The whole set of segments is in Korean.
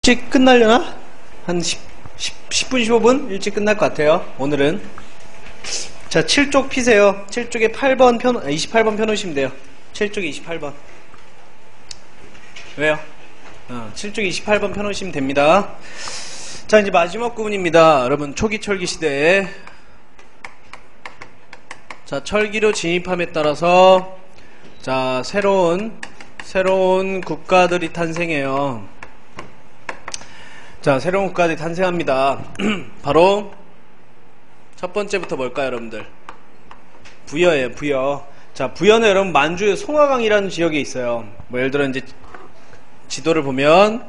일찍 끝나려나? 한 10분 15분 일찍 끝날 것 같아요. 오늘은 자 7쪽 피세요. 7쪽에 8번 28번 펴놓으시면 돼요. 7쪽에 28번 왜요? 7쪽에 28번 펴놓으시면 됩니다. 자 이제 마지막 구문입니다. 여러분 초기 철기 시대에 자 철기로 진입함에 따라서 자 새로운 국가들이 탄생해요. 자 새로운 국가들이 탄생합니다. 바로 첫 번째부터 뭘까요 여러분들? 부여예요. 부여. 자 부여는 여러분 만주의 송화강이라는 지역에 있어요. 뭐 예를 들어 이제 지도를 보면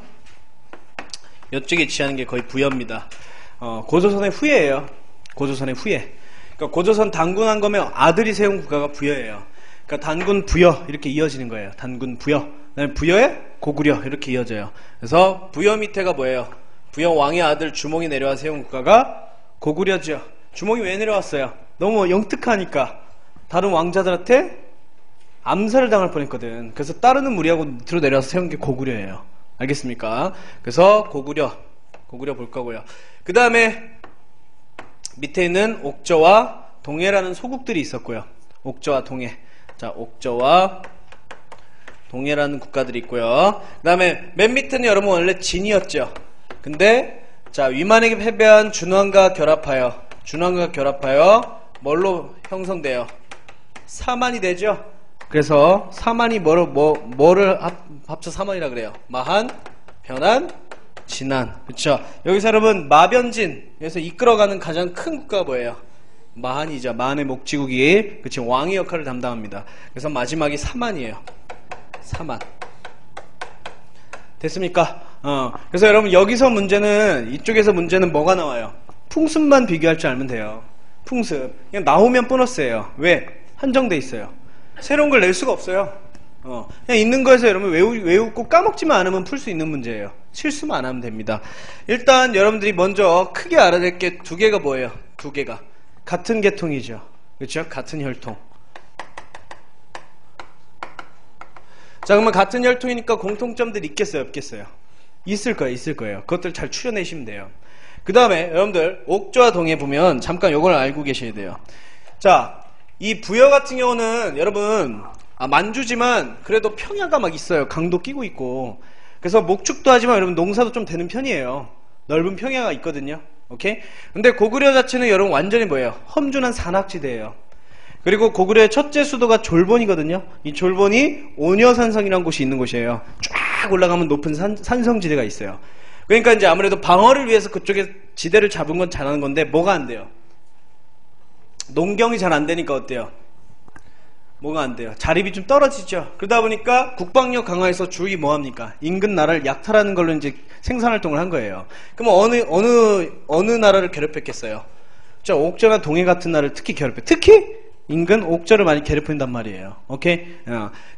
이쪽에 위치하는 게 거의 부여입니다. 고조선의 후예예요. 고조선의 후예. 그러니까 고조선 단군한 거면 아들이 세운 국가가 부여예요. 그러니까 단군 부여 이렇게 이어지는 거예요. 단군 부여. 그다음에 부여에 고구려 이렇게 이어져요. 그래서 부여 밑에가 뭐예요? 부여 왕의 아들 주몽이 내려와 세운 국가가 고구려죠. 주몽이 왜 내려왔어요? 너무 영특하니까 다른 왕자들한테 암살을 당할 뻔했거든. 그래서 따르는 무리하고 밑으로 내려와서 세운 게 고구려예요. 알겠습니까? 그래서 고구려 볼 거고요. 그 다음에 밑에 있는 옥저와 동해라는 소국들이 있었고요. 옥저와 동해. 자 옥저와 동해라는 국가들이 있고요. 그 다음에 맨 밑에는 여러분 원래 진이었죠. 근데 자 위만에게 패배한 준왕과 결합하여 뭘로 형성돼요? 사만이 되죠. 그래서 사만이 뭐를 합쳐 사만이라 그래요? 마한, 변한, 진한. 그쵸? 여기서 여러분 마변진 여기서 이끌어가는 가장 큰 국가가 뭐예요? 마한이죠. 마한의 목지국이 그치 왕의 역할을 담당합니다. 그래서 마지막이 사만이에요. 사만. 됐습니까? 그래서 여러분 여기서 문제는 이쪽에서 문제는 뭐가 나와요? 풍습만 비교할 줄 알면 돼요. 풍습. 그냥 나오면 보너스예요. 왜? 한정돼 있어요. 새로운 걸 낼 수가 없어요. 그냥 있는 거에서 여러분 외우고 까먹지만 않으면 풀 수 있는 문제예요. 실수만 안 하면 됩니다. 일단 여러분들이 먼저 크게 알아야 될 게 두 개가 뭐예요? 두 개가 같은 계통이죠. 그렇죠? 같은 혈통. 자 그러면 같은 혈통이니까 공통점들이 있겠어요? 없겠어요? 있을 거예요. 그것들 잘 추려내시면 돼요. 그 다음에 여러분들 옥저와 동해 보면 잠깐 요걸 알고 계셔야 돼요. 자 이 부여 같은 경우는 여러분 만주지만 그래도 평야가 막 있어요. 강도 끼고 있고. 그래서 목축도 하지만 여러분 농사도 좀 되는 편이에요. 넓은 평야가 있거든요. 오케이? 근데 고구려 자체는 여러분 완전히 뭐예요? 험준한 산악지대예요. 그리고 고구려의 첫째 수도가 졸본이거든요. 이 졸본이 오녀산성이라는 곳이 있는 곳이에요. 쫙 올라가면 높은 산성지대가 있어요. 그러니까 이제 아무래도 방어를 위해서 그쪽에 지대를 잡은 건 잘하는 건데 뭐가 안 돼요? 농경이 잘 안 되니까 어때요? 뭐가 안 돼요? 자립이 좀 떨어지죠. 그러다 보니까 국방력 강화해서 주의 뭐합니까? 인근 나라를 약탈하는 걸로 이제 생산활동을 한 거예요. 그럼 어느 나라를 괴롭혔겠어요? 자, 옥저나 동해 같은 나라를 특히 괴롭혀. 특히 인근 옥저를 많이 괴롭힌단 말이에요. 오케이?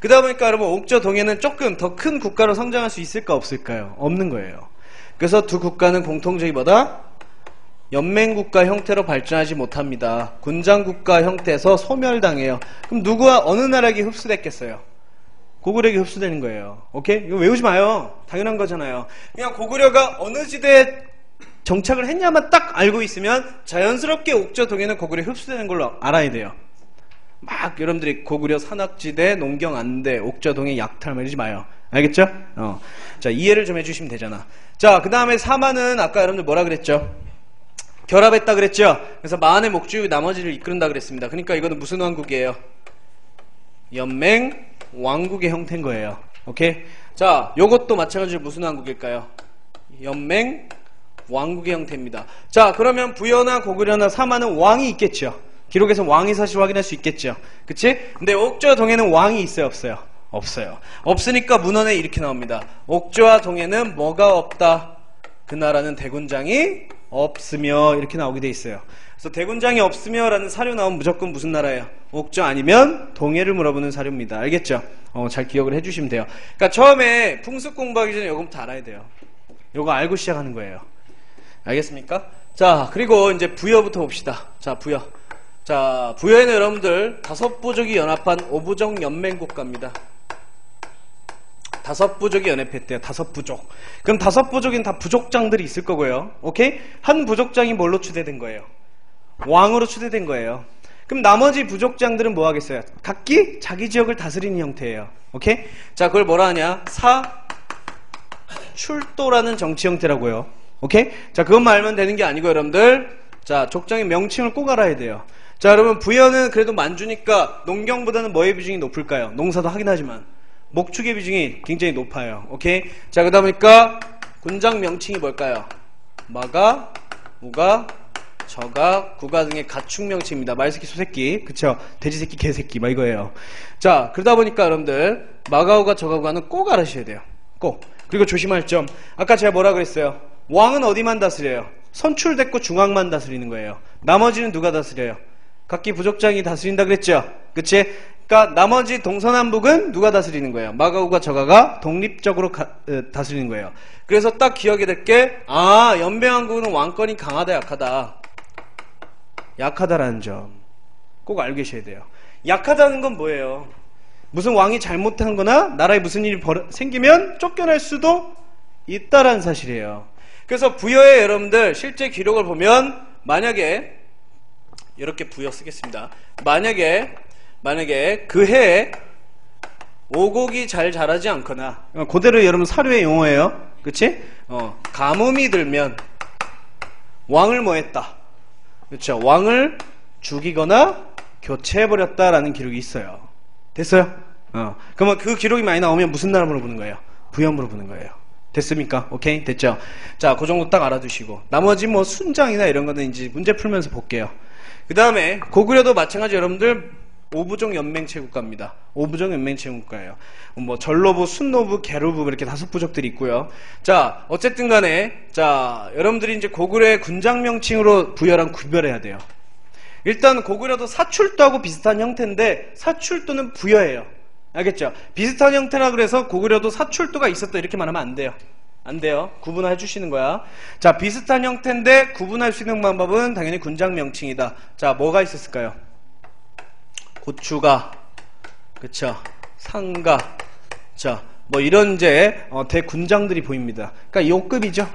그러다 보니까 여러분 옥저 동해는 조금 더 큰 국가로 성장할 수 있을까 없을까요? 없는 거예요. 그래서 두 국가는 공통적이 뭐다? 연맹국가 형태로 발전하지 못합니다. 군장국가 형태에서 소멸당해요. 그럼 누구와 어느 나라에게 흡수됐겠어요? 고구려에게 흡수되는 거예요. 오케이? 이거 외우지 마요. 당연한 거잖아요. 그냥 고구려가 어느 지대에 정착을 했냐만 딱 알고 있으면 자연스럽게 옥저 동해는 고구려에 흡수되는 걸로 알아야 돼요. 막 여러분들이 고구려 산악지대 농경 안돼 옥저 동해 약탈 말이지 마요. 알겠죠? 자 이해를 좀 해주시면 되잖아. 자 그 다음에 사만은 아까 여러분들 뭐라 그랬죠? 결합했다 그랬죠? 그래서 마한의 목주의 나머지를 이끌는다 그랬습니다. 그러니까 이거는 무슨 왕국이에요? 연맹 왕국의 형태인 거예요. 오케이? 자 요것도 마찬가지로 무슨 왕국일까요? 연맹 왕국의 형태입니다. 자 그러면 부여나 고구려나 사만은 왕이 있겠죠. 기록에서 왕의 사실 확인할 수 있겠죠. 그치? 근데 옥저와 동해는 왕이 있어요 없어요? 없어요. 없으니까 문헌에 이렇게 나옵니다. 옥저와 동해는 뭐가 없다? 그 나라는 대군장이 없으며 이렇게 나오게 돼 있어요. 그래서 대군장이 없으며 라는 사료 나오면 무조건 무슨 나라예요? 옥저 아니면 동해를 물어보는 사료입니다. 알겠죠? 잘 기억을 해주시면 돼요. 그러니까 처음에 풍습 공부하기 전에 요거부터 알아야 돼요. 요거 알고 시작하는 거예요. 알겠습니까? 자 그리고 이제 부여부터 봅시다. 자 부여. 자 부여에는 여러분들 5부족이 연합한 5부족 연맹국가입니다. 다섯 부족이 연합했대요. 다섯 부족. 그럼 다섯 부족인 다 부족장들이 있을 거고요. 오케이? 한 부족장이 뭘로 추대된 거예요? 왕으로 추대된 거예요. 그럼 나머지 부족장들은 뭐 하겠어요? 각기 자기 지역을 다스리는 형태예요. 오케이? 자, 그걸 뭐라 하냐? 사출도라는 정치 형태라고요. 오케이? 자, 그것만 알면 되는 게 아니고 여러분들. 자, 족장의 명칭을 꼭 알아야 돼요. 자, 여러분 부여는 그래도 만주니까 농경보다는 뭐의 비중이 높을까요? 농사도 하긴 하지만 목축의 비중이 굉장히 높아요. 오케이? 자, 그러다 보니까 군장 명칭이 뭘까요? 마가, 우가, 저가, 구가 등의 가축 명칭입니다. 말새끼, 소새끼, 그쵸? 돼지새끼, 개새끼, 막 이거예요. 자, 그러다 보니까 여러분들 마가, 우가, 저가, 구가는 꼭 알아주셔야 돼요. 꼭. 그리고 조심할 점. 아까 제가 뭐라 그랬어요? 왕은 어디만 다스려요? 선출됐고 중앙만 다스리는 거예요. 나머지는 누가 다스려요? 각기 부족장이 다스린다 그랬죠? 그치? 그러니까 나머지 동서남북은 누가 다스리는 거예요? 마가우가 저가가 독립적으로 다스리는 거예요. 그래서 딱 기억이 될 게, 아, 연배왕국은 왕권이 강하다 약하다. 약하다라는 점 꼭 알고 계셔야 돼요. 약하다는 건 뭐예요? 무슨 왕이 잘못한 거나 나라에 무슨 일이 생기면 쫓겨날 수도 있다라는 사실이에요. 그래서 부여의 여러분들 실제 기록을 보면 만약에 이렇게 부여 쓰겠습니다. 만약에 그 해에 오곡이 잘 자라지 않거나, 그대로 여러분 사료의 용어예요. 그치? 가뭄이 들면 왕을 뭐 했다? 그쵸? 왕을 죽이거나 교체해버렸다라는 기록이 있어요. 됐어요? 그러면 그 기록이 많이 나오면 무슨 나라 물어보는 거예요? 부여 물어보는 거예요. 됐습니까? 오케이? 됐죠? 자, 그 정도 딱 알아두시고 나머지 뭐 순장이나 이런 거는 이제 문제 풀면서 볼게요. 그 다음에 고구려도 마찬가지 여러분들 오부종 연맹체국가입니다. 오부종 연맹체국가예요. 뭐 전로부, 순노부, 계루부 이렇게 다섯 부족들이 있고요. 자, 어쨌든 간에 자, 여러분들이 이제 고구려의 군장 명칭으로 부여랑 구별해야 돼요. 일단 고구려도 사출도하고 비슷한 형태인데 사출도는 부여예요. 알겠죠? 비슷한 형태라 그래서 고구려도 사출도가 있었다 이렇게 말하면 안 돼요. 안 돼요. 구분해 주시는 거야. 자, 비슷한 형태인데 구분할 수 있는 방법은 당연히 군장 명칭이다. 자, 뭐가 있었을까요? 고추가, 그쵸? 상가, 자, 뭐 이런 이제 대군장들이 보입니다. 그러니까 요급이죠.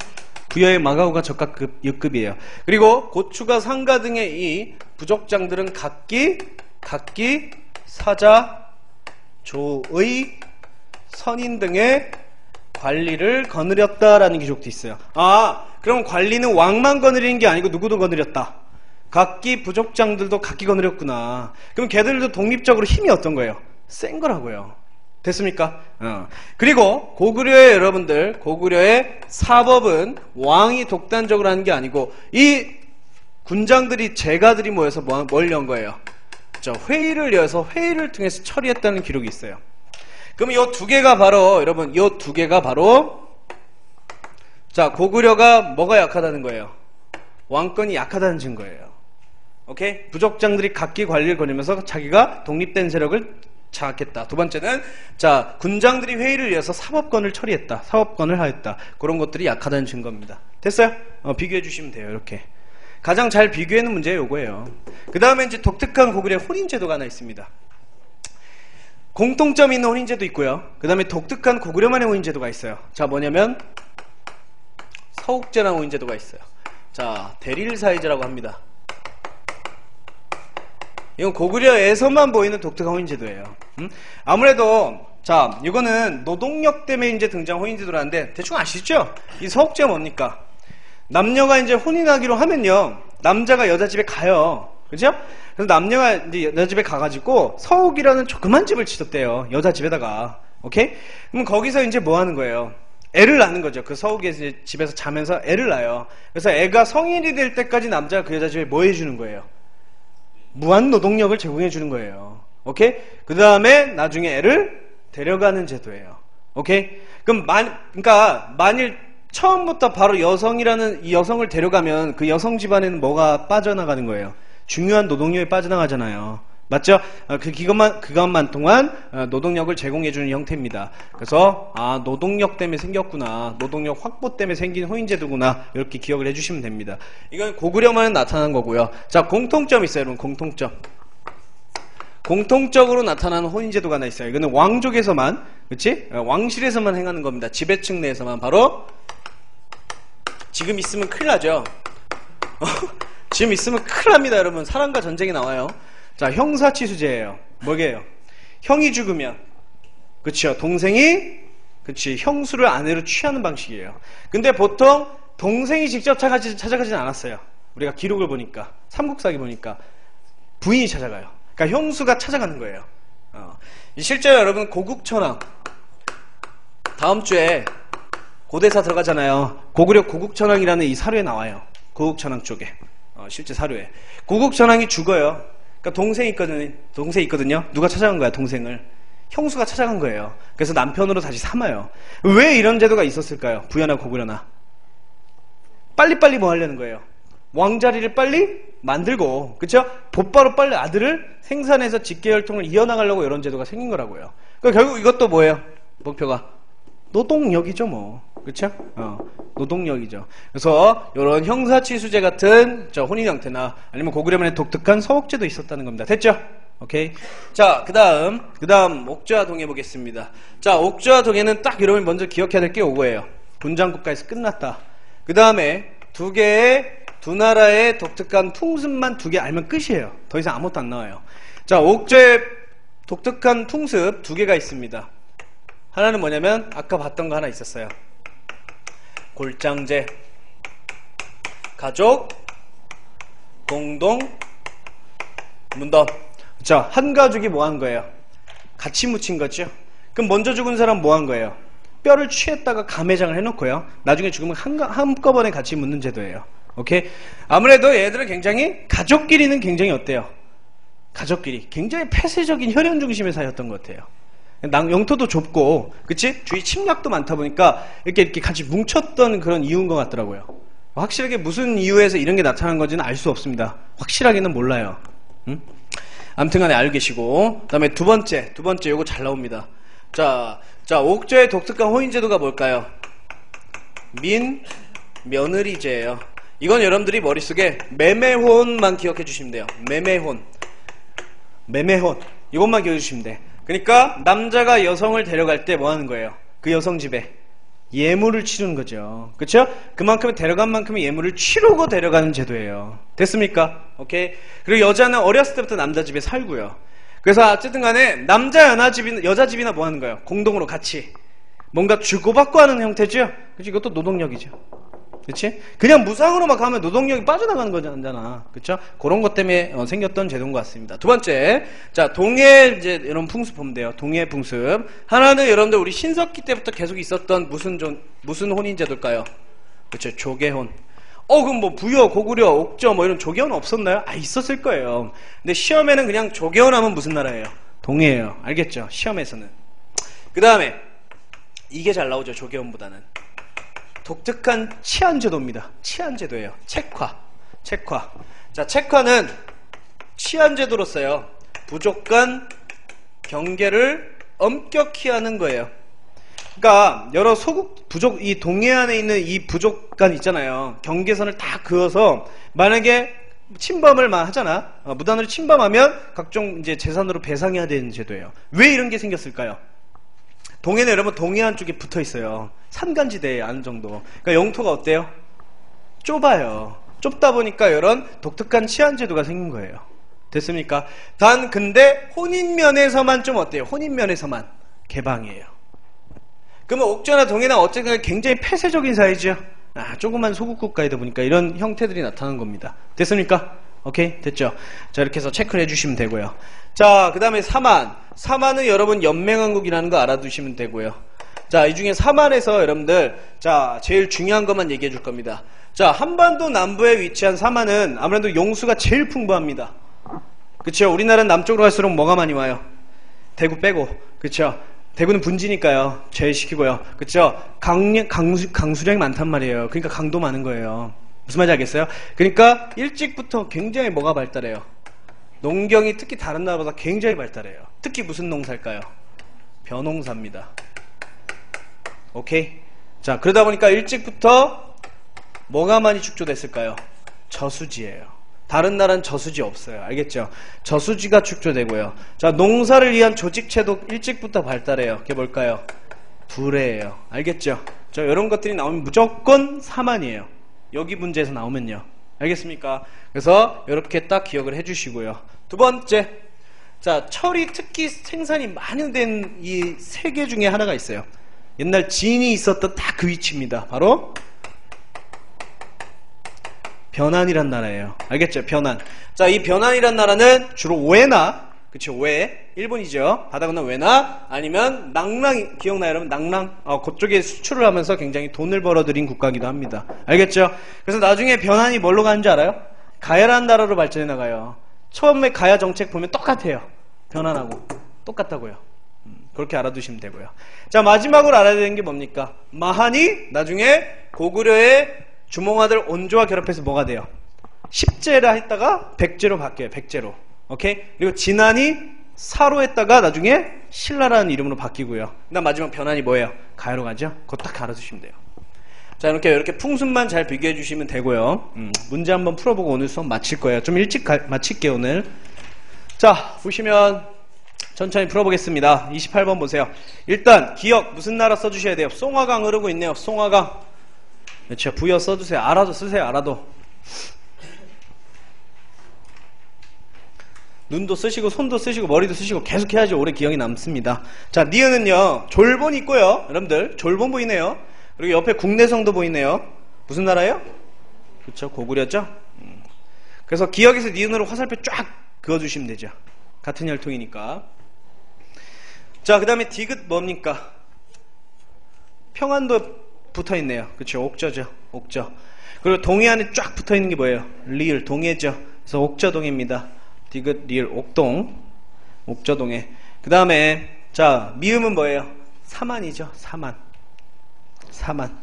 부여의 마가우가 적가급 요급이에요. 그리고 고추가, 상가 등의 이 부족장들은 각기 사자, 조의, 선인 등의 관리를 거느렸다라는 기록도 있어요. 아, 그럼 관리는 왕만 거느리는 게 아니고 누구도 거느렸다. 각기 부족장들도 각기 거느렸구나. 그럼 걔들도 독립적으로 힘이 어떤 거예요? 센 거라고요. 됐습니까? 그리고 고구려의 여러분들, 고구려의 사법은 왕이 독단적으로 하는 게 아니고 이 군장들이, 제가들이 모여서 뭘 연 거예요? 회의를 여서 회의를 통해서 처리했다는 기록이 있어요. 그럼 이 두 개가 바로 여러분, 이 두 개가 바로 자, 고구려가 뭐가 약하다는 거예요? 왕권이 약하다는 증거예요. 오케이? 부족장들이 각기 관리를 거니면서 자기가 독립된 세력을 장악했다. 두 번째는 자, 군장들이 회의를 이어서 사법권을 처리했다. 사법권을 하였다. 그런 것들이 약하다는 증거입니다. 됐어요? 비교해 주시면 돼요. 이렇게. 가장 잘 비교하는 문제가 요거예요. 그 다음에 이제 독특한 고구려의 혼인제도가 하나 있습니다. 공통점이 있는 혼인제도 있고요. 그 다음에 독특한 고구려만의 혼인제도가 있어요. 자, 뭐냐면 서욱제라는 혼인제도가 있어요. 자, 대릴사이제라고 합니다. 이건 고구려에서만 보이는 독특한 혼인제도예요. 아무래도 자, 이거는 노동력 때문에 이제 등장 혼인제도라는데 대충 아시죠? 이 서욱제가 뭡니까? 남녀가 이제 혼인하기로 하면요, 남자가 여자 집에 가요. 그죠? 그래서 남녀가 이제 여자 집에 가가지고 서욱이라는 조그만 집을 짓었대요. 여자 집에다가. 오케이? 그럼 거기서 이제 뭐 하는 거예요? 애를 낳는 거죠. 그 서욱의 집에서 자면서 애를 낳아요. 그래서 애가 성인이 될 때까지 남자가 그 여자 집에 뭐 해주는 거예요? 무한 노동력을 제공해 주는 거예요. 오케이? 그 다음에 나중에 애를 데려가는 제도예요. 오케이? 그럼 그러니까 만일 처음부터 바로 여성이라는 이 여성을 데려가면 그 여성 집안에는 뭐가 빠져나가는 거예요? 중요한 노동력이 빠져나가잖아요. 맞죠? 그 기간만 동안 노동력을 제공해주는 형태입니다. 그래서 노동력 때문에 생겼구나, 노동력 확보 때문에 생긴 혼인제도구나, 이렇게 기억을 해주시면 됩니다. 이건 고구려만 나타난 거고요. 자, 공통점 있어요, 여러분. 공통점. 공통적으로 나타나는 혼인제도가 하나 있어요. 이거는 왕족에서만, 그치? 왕실에서만 행하는 겁니다. 지배층 내에서만. 바로 지금 있으면 큰일 나죠. 지금 있으면 큰일 납니다, 여러분. 사랑과 전쟁이 나와요. 자, 형사치수제예요. 뭐게요? 형이 죽으면, 그쵸? 동생이, 그치? 형수를 아내로 취하는 방식이에요. 근데 보통 동생이 직접 찾아가진 않았어요. 우리가 기록을 보니까, 삼국사기 보니까 부인이 찾아가요. 그러니까 형수가 찾아가는 거예요. 실제로 여러분 고국천왕, 다음 주에 고대사 들어가잖아요. 고구려 고국천왕이라는 이 사료에 나와요. 고국천왕 쪽에, 실제 사료에 고국천왕이 죽어요. 그러니까 동생이 있거든요. 누가 찾아간 거야? 동생을 형수가 찾아간 거예요. 그래서 남편으로 다시 삼아요. 왜 이런 제도가 있었을까요? 부여나 고구려나 빨리빨리 뭐 하려는 거예요? 왕자리를 빨리 만들고, 그쵸? 곧바로 빨리 아들을 생산해서 직계혈통을 이어나가려고 이런 제도가 생긴 거라고요. 그러니까 결국 이것도 뭐예요? 목표가 노동력이죠, 뭐. 그쵸? 노동력이죠. 그래서 이런 형사치수제 같은 혼인 형태나 아니면 고구려만의 독특한 서옥제도 있었다는 겁니다. 됐죠? 오케이. 자, 그 다음 옥저와 동해 보겠습니다. 자, 옥저와 동해는 딱 여러분이 먼저 기억해야 될 게 오거예요. 분장국가에서 끝났다. 그 다음에 두 나라의 독특한 풍습만 2개 알면 끝이에요. 더 이상 아무것도 안 나와요. 자, 옥저의 독특한 풍습 2개가 있습니다. 하나는 뭐냐면 아까 봤던 거 하나 있었어요. 골장제, 가족, 공동, 문덤. 자, 한 가족이 뭐 한 거예요? 같이 묻힌 거죠. 그럼 먼저 죽은 사람 뭐 한 거예요? 뼈를 취했다가 감해장을 해놓고요. 나중에 죽으면 한꺼번에 같이 묻는 제도예요. 오케이? 아무래도 얘들은 굉장히 가족끼리는 굉장히 어때요? 가족끼리 굉장히 폐쇄적인 혈연 중심의 사이였던 것 같아요. 영토도 좁고, 그치? 주위 침략도 많다 보니까 이렇게 같이 뭉쳤던 그런 이유인 것 같더라고요. 확실하게 무슨 이유에서 이런 게 나타난 건지는 알 수 없습니다. 확실하게는 몰라요. 아무튼 간에 알고 계시고, 그 다음에 두 번째 요거 잘 나옵니다. 자, 옥저의 독특한 혼인제도가 뭘까요? 며느리제예요. 이건 여러분들이 머릿속에 매매혼만 기억해 주시면 돼요. 매매혼. 이것만 기억해 주시면 돼. 그러니까 남자가 여성을 데려갈 때 뭐 하는 거예요? 그 여성 집에 예물을 치르는 거죠. 그쵸? 그만큼 데려간 만큼의 예물을 치르고 데려가는 제도예요. 됐습니까? 오케이. 그리고 여자는 어렸을 때부터 남자 집에 살고요. 그래서 어쨌든 간에 여자 집이나 뭐 하는 거예요? 공동으로 같이 뭔가 주고받고 하는 형태죠? 그치? 이것도 노동력이죠. 그치? 그냥 무상으로 막 하면 노동력이 빠져나가는 거잖아. 그쵸? 그런 것 때문에 생겼던 제도인 것 같습니다. 두 번째. 자, 동해, 이제, 이런 풍습 보면 돼요. 동해 풍습. 하나는 여러분들 우리 신석기 때부터 계속 있었던 무슨 혼인제도일까요? 그쵸? 조계혼. 그럼 뭐 부여, 고구려, 옥저 뭐 이런 조계혼 없었나요? 있었을 거예요. 근데 시험에는 그냥 조계혼 하면 무슨 나라예요? 동해예요. 알겠죠? 시험에서는. 그 다음에 이게 잘 나오죠. 조계혼보다는. 독특한 치안제도입니다. 치안제도예요. 책화. 자, 책화는 치안제도로서요. 부족 간 경계를 엄격히 하는 거예요. 그러니까 여러 이 동해안에 있는 이 부족간 있잖아요. 경계선을 다 그어서 만약에 침범을 하잖아. 무단으로 침범하면 각종 이제 재산으로 배상해야 되는 제도예요. 왜 이런 게 생겼을까요? 동해는 여러분 동해안 쪽에 붙어 있어요. 산간지대에 어느 정도. 그러니까 영토가 어때요? 좁아요. 좁다 보니까 이런 독특한 치안제도가 생긴 거예요. 됐습니까? 근데 혼인면에서만 좀 어때요? 혼인면에서만 개방이에요. 그러면 옥저나 동해나 어쨌든 굉장히 폐쇄적인 사이죠. 조그만 소국국가이다 보니까 이런 형태들이 나타나는 겁니다. 됐습니까? 오케이? 됐죠? 자, 이렇게 해서 체크를 해주시면 되고요. 자, 그 다음에 사만은 여러분 연맹왕국이라는 거 알아두시면 되고요. 자, 이 중에 사만에서 여러분들, 자, 제일 중요한 것만 얘기해 줄 겁니다. 자, 한반도 남부에 위치한 사만은 아무래도 용수가 제일 풍부합니다. 그쵸? 우리나라는 남쪽으로 갈수록 뭐가 많이 와요? 대구 빼고. 그쵸? 대구는 분지니까요. 제외시키고요. 그쵸? 강수량이 많단 말이에요. 그러니까 강도 많은 거예요. 무슨 말인지 알겠어요? 그러니까 일찍부터 굉장히 뭐가 발달해요? 농경이 특히 다른 나라보다 굉장히 발달해요. 특히 무슨 농사일까요? 벼농사입니다. 오케이? 자, 그러다 보니까 일찍부터 뭐가 많이 축조됐을까요? 저수지예요. 다른 나라는 저수지 없어요. 알겠죠? 저수지가 축조되고요. 자, 농사를 위한 조직체도 일찍부터 발달해요. 그게 뭘까요? 두레예요. 알겠죠? 자, 이런 것들이 나오면 무조건 사만이에요. 여기 문제에서 나오면요. 알겠습니까? 그래서 이렇게 딱 기억을 해주시고요. 두 번째, 자, 철이 특히 생산이 많이 된 이 세계 중에 하나가 있어요. 옛날 진이 있었던 딱 그 위치입니다. 바로 변안이란 나라예요. 알겠죠? 변안. 자, 이 변안이란 나라는 주로 오에나, 그쵸? 오에, 일본이죠. 바다 건너 오에나, 아니면 낭랑, 기억나요, 여러분? 낭랑? 그쪽에 수출을 하면서 굉장히 돈을 벌어들인 국가이기도 합니다. 알겠죠? 그래서 나중에 변안이 뭘로 가는 줄 알아요? 가야라는 나라로 발전해 나가요. 처음에 가야 정책 보면 똑같아요. 변안하고. 똑같다고요. 그렇게 알아두시면 되고요. 자, 마지막으로 알아야 되는 게 뭡니까? 마한이 나중에 고구려의 주몽아들 온조와 결합해서 뭐가 돼요? 십제라 했다가 백제로 바뀌어요. 백제로. 오케이? 그리고 진안이 사로 했다가 나중에 신라라는 이름으로 바뀌고요. 그다음 마지막 변안이 뭐예요? 가야로 가죠? 그거 딱 알아두시면 돼요. 자, 이렇게 풍습만 잘 비교해 주시면 되고요. 문제 한번 풀어보고 오늘 수업 마칠 거예요. 좀 일찍 마칠게요, 오늘. 자, 보시면 천천히 풀어보겠습니다. 28번 보세요. 일단 기억 무슨 나라 써주셔야 돼요? 송화강 흐르고 있네요. 송화강. 그렇죠. 부여 써주세요. 알아도 쓰세요. 알아도. 눈도 쓰시고 손도 쓰시고 머리도 쓰시고 계속 해야지 오래 기억이 남습니다. 자, 니은은요 졸본 있고요. 여러분들 졸본 보이네요. 그리고 옆에 국내성도 보이네요. 무슨 나라예요? 그렇죠. 고구려죠. 그래서 기억에서 니은으로 화살표 쫙 그어주시면 되죠. 같은 혈통이니까. 자, 그 다음에 디귿 뭡니까? 평안도 붙어있네요. 그쵸? 옥저죠. 옥저. 그리고 동해 안에 쫙 붙어있는 게 뭐예요? 리을, 동해죠. 그래서 옥저동해입니다. 디귿, 리을, 옥동. 옥저동해. 그 다음에 자, 미음은 뭐예요? 사만이죠. 사만. 사만.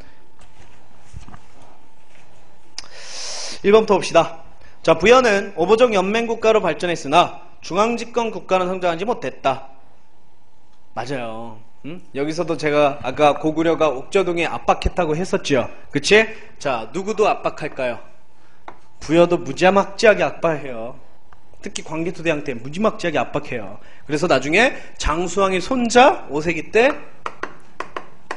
1번부터 봅시다. 자, 부여는 오보적 연맹국가로 발전했으나 중앙집권 국가는 성장하지 못했다. 맞아요. 여기서도 제가 아까 고구려가 옥저동에 압박했다고 했었죠. 그치? 자, 누구도 압박할까요? 부여도 무지막지하게 압박해요. 특히 광개토대왕 때 무지막지하게 압박해요. 그래서 나중에 장수왕의 손자 5세기 때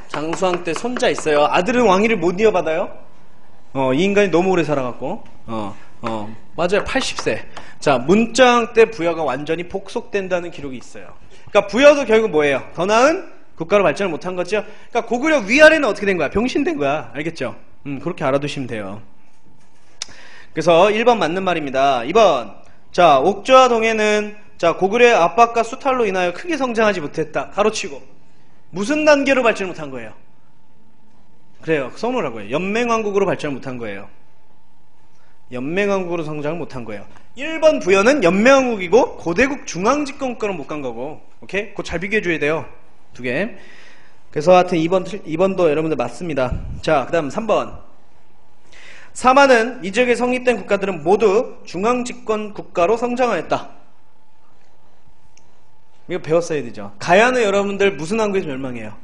장수왕 때 손자 있어요. 아들은 왕위를 못 이어받아요. 이 인간이 너무 오래 살아갖고 맞아요. 80세. 자, 문짱 때 부여가 완전히 복속된다는 기록이 있어요. 그러니까 부여도 결국 뭐예요? 더 나은 국가로 발전을 못한 거죠. 그러니까 고구려 위아래는 어떻게 된 거야? 병신된 거야. 알겠죠? 그렇게 알아두시면 돼요. 그래서 1번 맞는 말입니다. 2번. 자, 옥저와 동해는 자, 고구려의 압박과 수탈로 인하여 크게 성장하지 못했다. 가로치고. 무슨 단계로 발전을 못한 거예요? 그래요. 써놓으라고요. 연맹왕국으로 발전을 못한 거예요. 연맹왕국으로 성장을 못한 거예요. 1번 부여는 연맹왕국이고 고대국 중앙집권국가로 못 간 거고. 오케이? 그거 잘 비교해줘야 돼요. 두 개. 그래서 하여튼 2번도 여러분들 맞습니다. 자, 그 다음 3번. 사만은 이 지역에 성립된 국가들은 모두 중앙집권 국가로 성장하였다. 이거 배웠어야 되죠. 가야는 여러분들 무슨 왕국에서 멸망해요?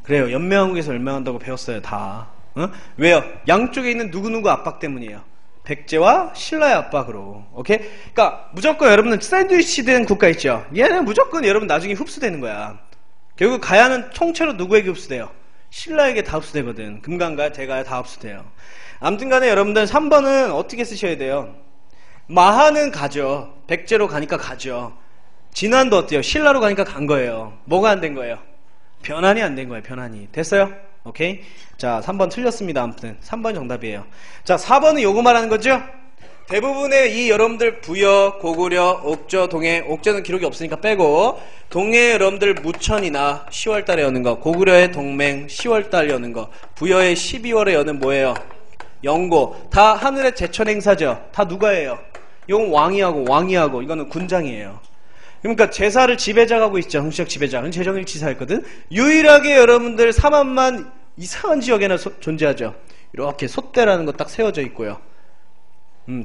그래요. 연맹왕국에서 멸망한다고 배웠어요. 다. 왜요? 양쪽에 있는 누구누구 압박 때문이에요. 백제와 신라의 압박으로. 오케이? 그러니까 무조건 여러분은 샌드위치 된 국가 있죠. 얘는 무조건 여러분 나중에 흡수되는 거야. 결국 가야는 통째로 누구에게 흡수돼요? 신라에게 다 흡수되거든. 금강가야, 대가야 다 흡수돼요. 아무튼 간에 여러분들 3번은 어떻게 쓰셔야 돼요? 마하는 가죠. 백제로 가니까 가죠. 진안도 어때요? 신라로 가니까 간 거예요. 뭐가 안 된 거예요? 변환이 안 된 거예요. 변환이. 됐어요? 오케이? 자, 3번 틀렸습니다. 아무튼 3번 정답이에요. 자, 4번은 요거 말하는 거죠? 대부분의 이 여러분들 부여, 고구려, 옥저, 동해, 옥저는 기록이 없으니까 빼고 동해 여러분들 무천이나 10월달에 여는 거, 고구려의 동맹 10월달 여는 거, 부여의 12월에 여는 뭐예요? 영고. 다 하늘의 제천 행사죠. 다 누가 해요? 이건 왕이하고 이거는 군장이에요. 그러니까 제사를 지배자가 하고 있죠. 형식적 지배자. 재정일치사였거든. 유일하게 여러분들 사만만 이상한 지역에나 존재하죠. 이렇게 솥대라는 거 딱 세워져 있고요.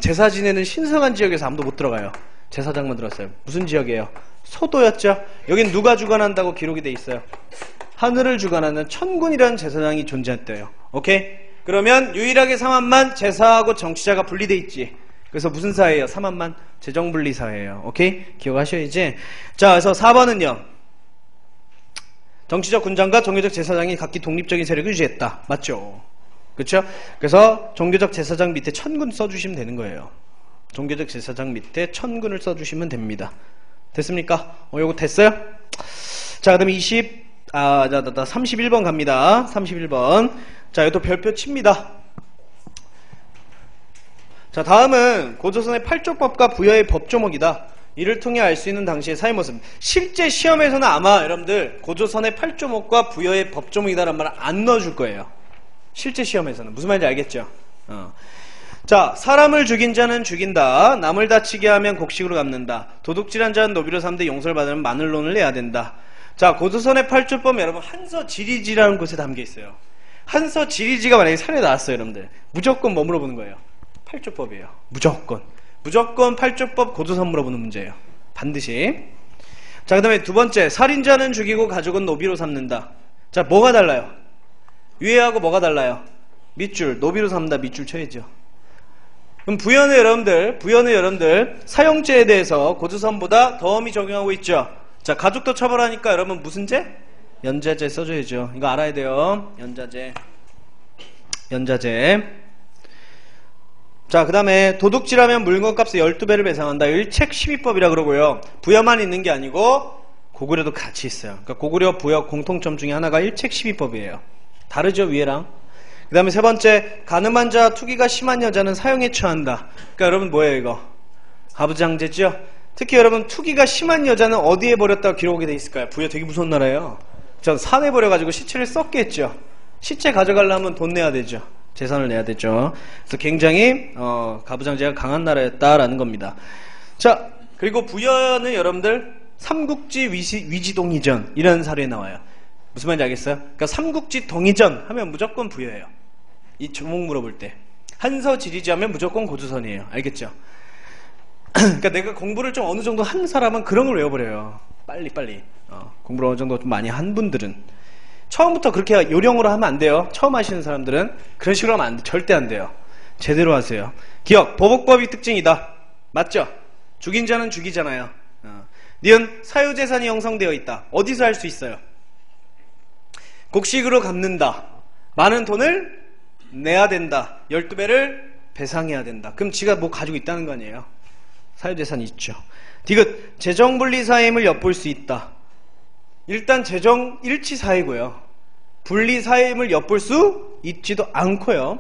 제사 지내는 신성한 지역에서 아무도 못 들어가요. 제사장만 들었어요. 무슨 지역이에요? 소도였죠. 여긴 누가 주관한다고 기록이 돼 있어요? 하늘을 주관하는 천군이라는 제사장이 존재했대요. 오케이? 그러면 유일하게 사만만 제사하고 정치자가 분리돼 있지. 그래서 무슨 사회예요? 사만만 재정분리 사회예요. 오케이? 기억하셔야지. 자, 그래서 4번은요. 정치적 군장과 종교적 제사장이 각기 독립적인 세력을 유지했다. 맞죠? 그렇죠? 그래서 종교적 제사장 밑에 천군 써주시면 되는 거예요. 종교적 제사장 밑에 천군을 써주시면 됩니다. 됐습니까? 요거 됐어요? 자, 그 다음에 31번 갑니다. 31번. 자, 이것도 별표 칩니다. 자, 다음은 고조선의 8조법과 부여의 법조목이다. 이를 통해 알 수 있는 당시의 사회 모습. 실제 시험에서는 아마 여러분들 고조선의 8조목과 부여의 법조목이다라는 말을 안 넣어줄 거예요. 실제 시험에서는. 무슨 말인지 알겠죠? 자, 사람을 죽인 자는 죽인다. 남을 다치게 하면 곡식으로 갚는다. 도둑질한 자는 노비로 삼되 용서를 받으면 마늘론을 내야 된다. 자, 고조선의 8조법 여러분 한서지리지라는 곳에 담겨 있어요. 한서지리지가 만약에 사례 나왔어요, 여러분들. 무조건 뭐 물어보는 거예요? 8조법이에요. 무조건 8조법 고조선 물어보는 문제예요. 반드시. 자, 그 다음에 두 번째, 살인자는 죽이고 가족은 노비로 삼는다. 자, 뭐가 달라요? 위에하고 뭐가 달라요? 밑줄, 노비로 삼는다. 밑줄 쳐야죠. 그럼 부연의 여러분들 사형죄에 대해서 고조선보다 더 엄히 적용하고 있죠. 자, 가족도 처벌하니까 여러분 무슨 죄? 연좌죄 써줘야죠. 이거 알아야 돼요. 연좌죄. 자, 그 다음에 도둑질하면 물건값의 12배를 배상한다. 일책 12법이라 그러고요. 부여만 있는 게 아니고 고구려도 같이 있어요. 그러니까 고구려 부여 공통점 중에 하나가 일책 12법이에요. 다르죠, 위에랑. 그 다음에 세 번째, 가늠한 자, 투기가 심한 여자는 사형에 처한다. 그러니까 여러분 뭐예요, 이거? 가부장제죠? 특히 여러분 투기가 심한 여자는 어디에 버렸다고 기록이 돼 있을까요? 부여 되게 무서운 나라예요. 전 산에 버려가지고 시체를 썩겠죠. 시체 가져가려면 돈 내야 되죠. 재산을 내야 되죠. 그래서 굉장히 가부장제가 강한 나라였다라는 겁니다. 자, 그리고 부여는 여러분들 삼국지 위지동의전 이런 사례에 나와요. 무슨 말인지 알겠어요? 그러니까 삼국지 동의전 하면 무조건 부여예요. 이 조목 물어볼 때 한서지리지 하면 무조건 고조선이에요. 알겠죠? 그러니까 내가 공부를 좀 어느 정도 한 사람은 그런 걸 외워버려요. 빨리 공부를 어느 정도 좀 많이 한 분들은 처음부터 그렇게 요령으로 하면 안 돼요. 처음 하시는 사람들은 그런 식으로 하면 안 돼. 절대 안 돼요. 제대로 하세요. 기억, 보복법이 특징이다. 맞죠? 죽인 자는 죽이잖아요. 니은 사유재산이 형성되어 있다. 어디서 할 수 있어요? 곡식으로 갚는다. 많은 돈을 내야 된다. 12배를 배상해야 된다. 그럼 지가 뭐 가지고 있다는 거 아니에요? 사유재산이 있죠. 디귿, 재정분리사임을 엿볼 수 있다. 일단 재정 일치사이고요. 분리사임을 엿볼 수 있지도 않고요.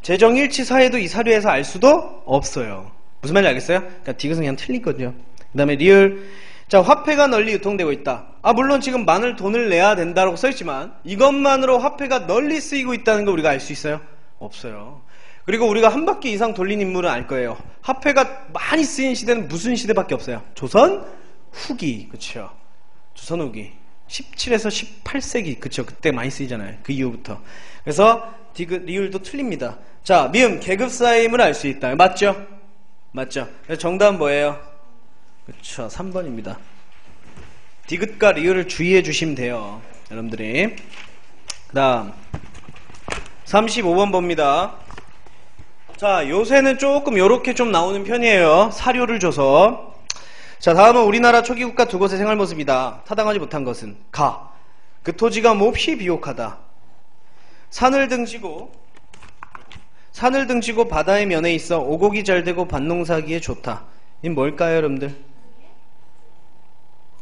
재정 일치사이도 이 사료에서 알 수도 없어요. 무슨 말인지 알겠어요? 그러니까 디귿은 그냥 틀린 거죠. 그 다음에 리을, 자, 화폐가 널리 유통되고 있다. 물론 지금 많은 돈을 내야 된다고 써있지만 이것만으로 화폐가 널리 쓰이고 있다는 거 우리가 알 수 있어요? 없어요. 그리고 우리가 한 바퀴 이상 돌린 인물은 알 거예요. 화폐가 많이 쓰인 시대는 무슨 시대밖에 없어요? 조선 후기. 그쵸? 조선 후기 17에서 18세기. 그쵸? 그때 많이 쓰이잖아요. 그 이후부터. 그래서 디귿, 리을도 틀립니다. 자, 미음, 계급사임을 알 수 있다. 맞죠? 그래서 정답은 뭐예요? 그쵸, 3번입니다. 디귿과 리을을 주의해 주시면 돼요, 여러분들이. 그 다음 35번 봅니다. 자, 요새는 조금 요렇게 좀 나오는 편이에요. 사료를 줘서. 자, 다음은 우리나라 초기 국가 두 곳의 생활 모습이다. 타당하지 못한 것은 가. 그 토지가 몹시 비옥하다. 산을 등지고 바다의 면에 있어 오곡이 잘 되고 밭농사하기에 좋다. 이 뭘까요, 여러분들?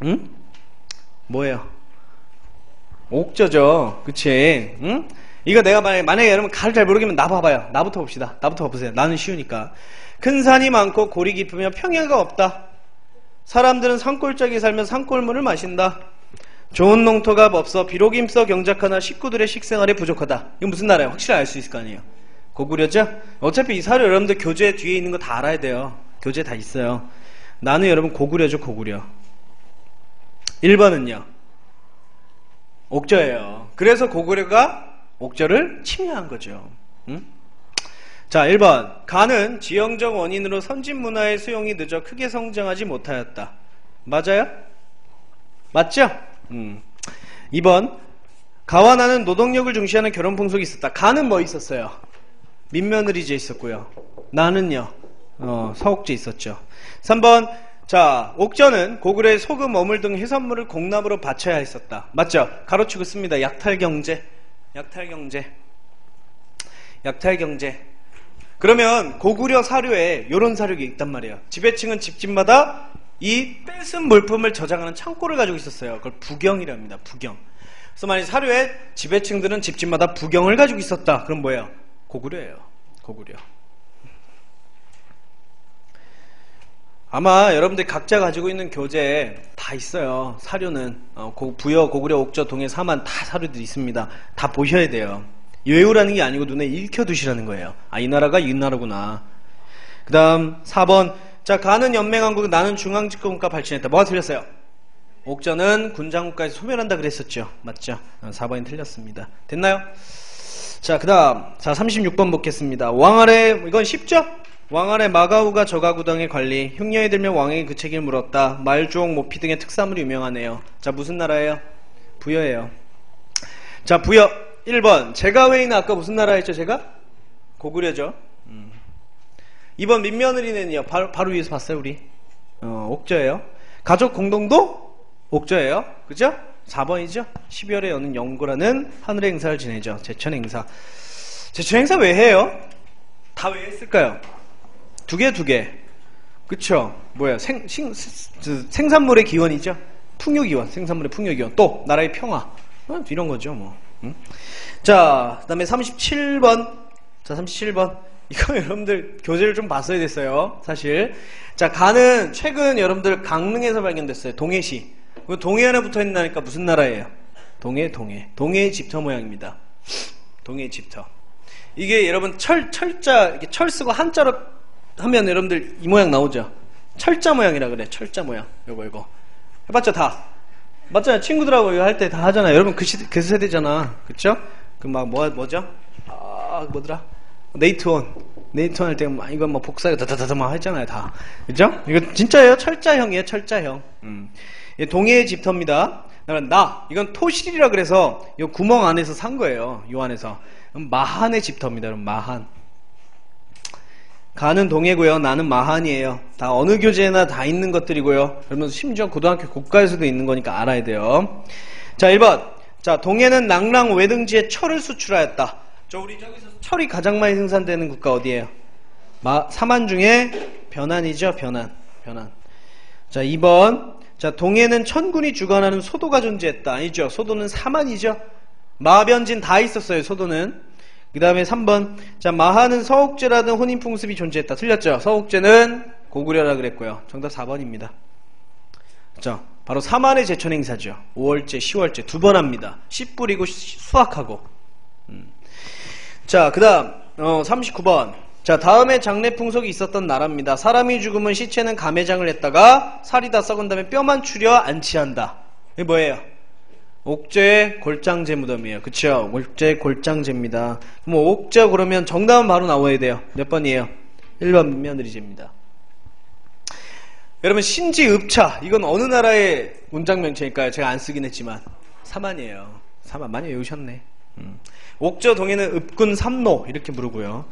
응? 뭐예요? 옥저죠. 그치? 응? 이거 내가 만약에 여러분 가를 잘 모르겠으면 나 봐봐요. 나부터 봅시다. 나부터 봐보세요. 나는 쉬우니까. 큰 산이 많고 골이 깊으며 평야가 없다. 사람들은 산골짜기 살며 산골물을 마신다. 좋은 농토가 없어 비록 힘써 경작하나 식구들의 식생활에 부족하다. 이건 무슨 나라예요? 확실히 알 수 있을 거 아니에요. 고구려죠? 어차피 이 사료 여러분들 교재 뒤에 있는 거 다 알아야 돼요. 교재 다 있어요. 나는 여러분 고구려죠. 고구려. 1번은요 옥저예요. 그래서 고구려가 옥저를 침략한 거죠. 응? 자, 1번. 가는 지형적 원인으로 선진 문화의 수용이 늦어 크게 성장하지 못하였다. 맞아요? 맞죠? 2번. 가와 나는 노동력을 중시하는 결혼 풍속이 있었다. 가는 뭐 있었어요? 민며느리제 있었고요. 나는요 서옥제 있었죠. 3번, 자, 옥저는 고구려의 소금, 어물 등 해산물을 공납으로 바쳐야 했었다. 맞죠? 가로치고 씁니다. 약탈경제. 그러면 고구려 사료에 요런 사료가 있단 말이에요. 지배층은 집집마다 이 뺏은 물품을 저장하는 창고를 가지고 있었어요. 그걸 부경이랍니다. 부경. 그래서 만약 사료에 지배층들은 집집마다 부경을 가지고 있었다. 그럼 뭐예요? 고구려예요. 고구려. 아마 여러분들이 각자 가지고 있는 교재에 다 있어요. 사료는 부여, 고구려, 옥저, 동해, 사만 다 사료들이 있습니다. 다 보셔야 돼요. 외우라는 게 아니고 눈에 익혀두시라는 거예요. 아, 이 나라가 이 나라구나. 그 다음 4번, 자, 가는 연맹왕국, 나는 중앙집권국가 발전했다. 뭐가 틀렸어요? 옥저는 군장국가에서 소멸한다 그랬었죠. 맞죠? 4번이 틀렸습니다. 됐나요? 자, 그 다음, 자, 36번 보겠습니다. 왕아래, 이건 쉽죠? 왕아래 마가우가 저가구당의 관리, 흉년이 들면 왕에게 그 책임을 물었다. 말, 주옥, 모피 등의 특산물이 유명하네요. 자, 무슨 나라예요? 부여예요. 자, 부여 1번, 제가 외에는 아까 무슨 나라 했죠? 제가? 고구려죠. 2번 민며느리는요. 바로 위에서 봤어요 우리. 옥저예요. 가족 공동도 옥저예요. 그죠? 4번이죠. 12월에 여는 영구라는 하늘의 행사를 지내죠. 제천 행사. 제천 행사 왜 해요? 다 왜 했을까요? 두 개. 그쵸? 뭐야? 생산물의 기원이죠. 풍요기원. 생산물의 풍요기원. 또 나라의 평화. 이런 거죠 뭐. 자, 그 다음에 37번. 자, 37번. 이거 여러분들 교재를 좀 봤어야 됐어요. 사실. 자, 가는 최근 여러분들 강릉에서 발견됐어요. 동해시. 동해 안에 붙어 있다니까 무슨 나라예요? 동해 집터 모양입니다. 동해 집터. 이게 여러분 철자, 이렇게 철 쓰고 한자로 하면 여러분들 이 모양 나오죠? 철자 모양이라 그래. 철자 모양. 요거. 해봤죠, 다? 맞잖아요. 친구들하고 이거 할 때 다 하잖아요. 여러분 그 세대잖아. 그쵸? 그 막 뭐죠? 뭐더라? 네이트원 할 때 이거 막 복사가 다다다다 막 했잖아요, 다. 그죠? 이거 진짜예요. 철자형이에요, 철자형. 동해의 집터입니다. 이건 토실이라 그래서 이 구멍 안에서 산 거예요. 요 안에서. 마한의 집터입니다. 여러분, 마한. 가는 동해고요. 나는 마한이에요. 다 어느 교재나 다 있는 것들이고요. 여러분 심지어 고등학교 국가에서도 있는 거니까 알아야 돼요. 자, 1번. 자, 동해는 낭랑 외등지에 철을 수출하였다. 우리 저기서 철이 가장 많이 생산되는 국가 어디예요? 사만 중에 변안이죠. 변안. 자, 2번. 자, 동해는 천군이 주관하는 소도가 존재했다. 아니죠. 소도는 사만이죠. 마변진 다 있었어요. 소도는. 그 다음에 3번. 자, 마하는 서옥제라는 혼인풍습이 존재했다. 틀렸죠. 서옥제는 고구려라 그랬고요. 정답 4번입니다. 자, 바로 사만의 제천 행사죠. 5월제, 10월제 두 번 합니다. 씨 뿌리고 수확하고. 자, 그 다음 39번. 자, 다음에 장례 풍속이 있었던 나라입니다. 사람이 죽으면 시체는 감회장을 했다가 살이 다 썩은 다음에 뼈만 추려 안치한다. 이게 뭐예요? 옥저의 골장제 무덤이에요. 그쵸? 옥저의 골장제입니다. 그럼 옥저 그러면 정답은 바로 나와야 돼요. 몇 번이에요? 1번 민며느리제입니다. 여러분 신지읍차 이건 어느 나라의 문장명체일까요? 제가 안 쓰긴 했지만 사만이에요. 사만 많이 외우셨네. 옥저 동해는 읍군 삼로 이렇게 부르고요.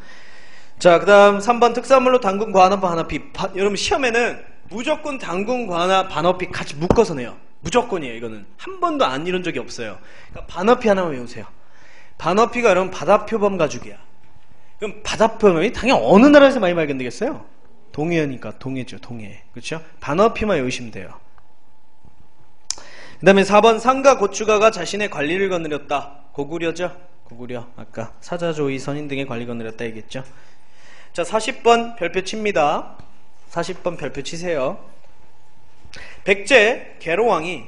자, 그 다음 3번 특산물로 당군, 관합, 반합이. 여러분 시험에는 무조건 당군, 관합, 반합이 같이 묶어서 내요. 무조건이에요. 이거는 한 번도 안 이런 적이 없어요. 그러니까 반합이 하나만 외우세요. 반합이가 여러분 바다표범 가죽이야. 그럼 바다표범이 당연히 어느 나라에서 많이 발견되겠어요? 동해니까 동해죠. 동해. 그렇죠? 반합이만 외우시면 돼요. 그 다음에 4번 상가 고추가가 자신의 관리를 거느렸다. 고구려죠? 고구려. 아까 사자조이 선인 등의 관리 거느렸다 얘기했죠. 자, 40번 별표 칩니다. 40번 별표 치세요. 백제 계로왕이,